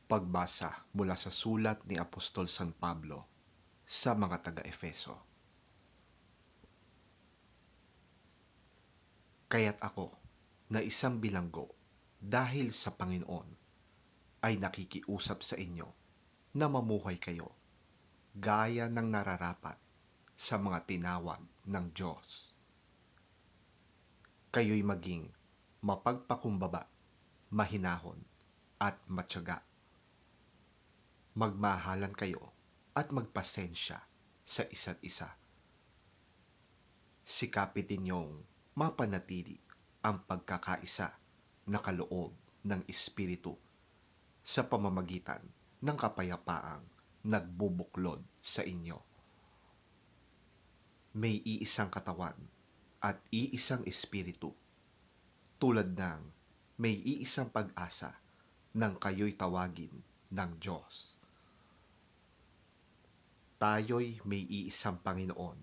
Pagbasa mula sa sulat ni Apostol San Pablo sa mga taga-Efeso. Kaya't ako, na isang bilanggo dahil sa Panginoon, ay nakikiusap sa inyo na mamuhay kayo gaya ng nararapat sa mga tinawag ng Diyos. Kayo'y maging mapagpakumbaba, mahinahon at matyaga. Magmahalan kayo at magpasensya sa isa't isa. Sikapin ninyong mapanatili ang pagkakaisa na kaloob ng Espiritu sa pamamagitan ng kapayapaang nagbubuklod sa inyo. May iisang katawan at iisang Espiritu, tulad ng may iisang pag-asa nang kayo'y tawagin ng Diyos. Tayo'y may iisang Panginoon,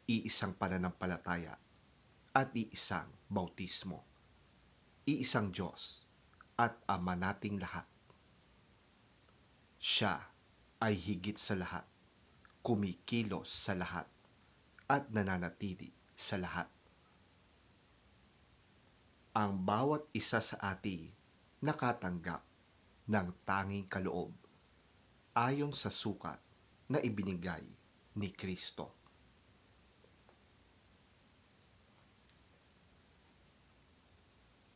iisang pananampalataya, at iisang bautismo, iisang Diyos at Ama nating lahat. Siya ay higit sa lahat, kumikilos sa lahat, at nananatili sa lahat. Ang bawat isa sa atin nakatanggap ng tanging kaloob ayon sa sukat na ibinigay ni Kristo.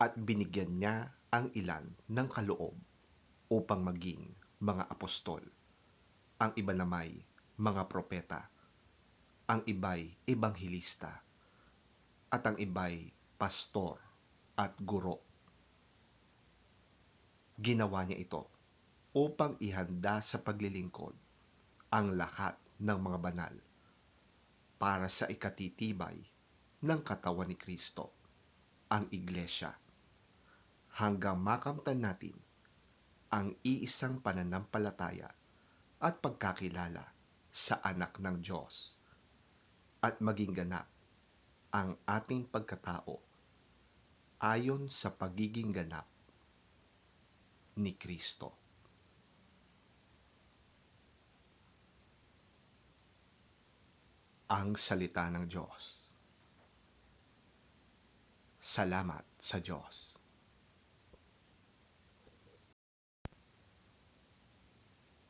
At binigyan niya ang ilan ng kaloob upang maging mga apostol, ang iba namay mga propeta, ang iba'y ebanghilista, at ang iba'y pastor at guro. Ginawa niya ito upang ihanda sa paglilingkod ang lahat ng mga banal para sa ikatitibay ng katawan ni Kristo, ang Iglesia, hanggang makamtan natin ang iisang pananampalataya at pagkakilala sa anak ng Diyos at maging ganap ang ating pagkatao ayon sa pagiging ganap ni Kristo. Ang salita ng Diyos. Salamat sa Diyos.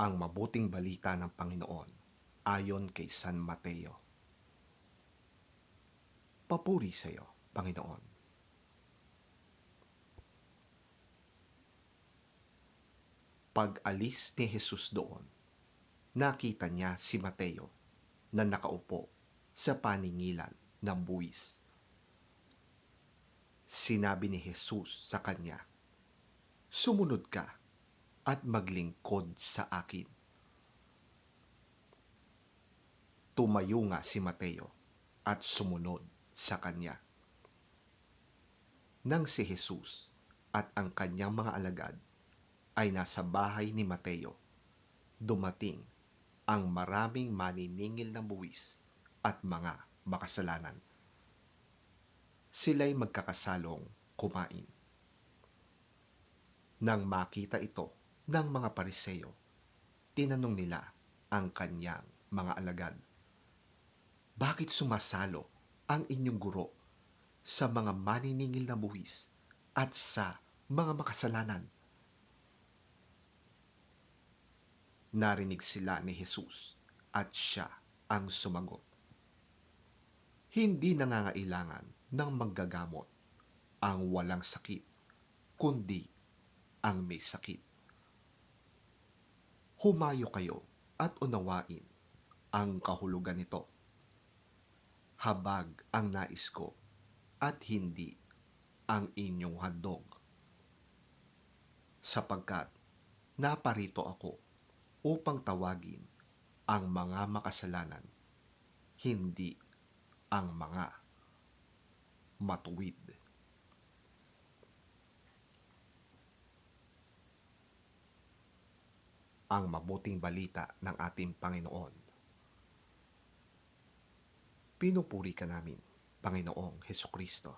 Ang mabuting balita ng Panginoon ayon kay San Mateo. Papuri sa iyo, Panginoon. Pag-alis ni Jesus doon, nakita niya si Mateo na nakaupo sa paningilan ng buwis. Sinabi ni Jesus sa kanya, "Sumunod ka at maglingkod sa akin." Tumayo nga si Mateo at sumunod sa kanya. Nang si Jesus at ang kanyang mga alagad ay nasa bahay ni Mateo, dumating ang maraming maniningil ng buwis at mga makasalanan. Sila'y magkakasalong kumain. Nang makita ito ng mga Pariseo, tinanong nila ang kanyang mga alagad, "Bakit sumasalo ang inyong guro sa mga maniningil na buwis at sa mga makasalanan?" Narinig sila ni Jesus at siya ang sumagot, "Hindi nangangailangan ng manggagamot ang walang sakit, kundi ang may sakit. Humayo kayo at unawain ang kahulugan nito. Habag ang nais ko at hindi ang inyong handog. Sapagkat naparito ako upang tawagin ang mga makasalanan, hindi ang mga matuwid." Ang mabuting balita ng ating Panginoon. Pinupuri ka namin, Panginoong Hesukristo.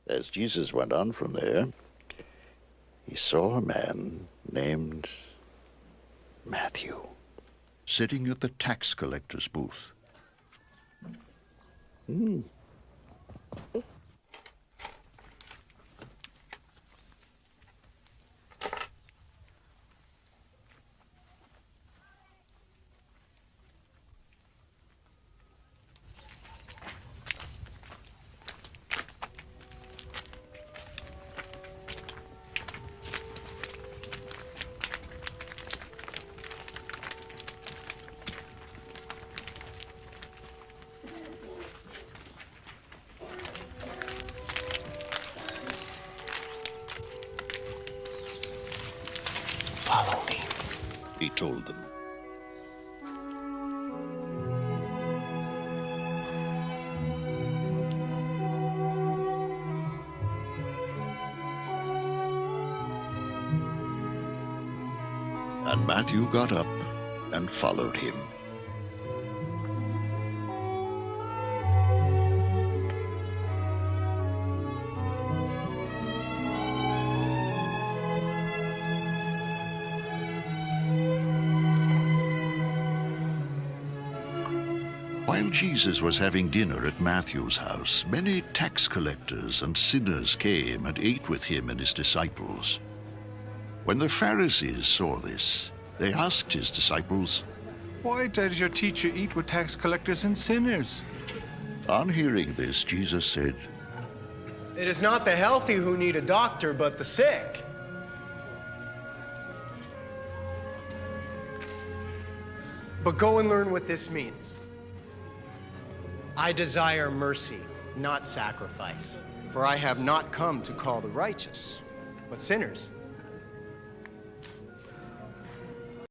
As Jesus went on from there, he saw a man named Matthew sitting at the tax collector's booth. Follow me. He told them. And Matthew got up and followed him. While Jesus was having dinner at Matthew's house, many tax collectors and sinners came and ate with him and his disciples. When the Pharisees saw this, they asked his disciples, "Why does your teacher eat with tax collectors and sinners?" On hearing this, Jesus said, It is not the healthy who need a doctor, but the sick. But go and learn what this means. I desire mercy, not sacrifice. For I have not come to call the righteous, but sinners.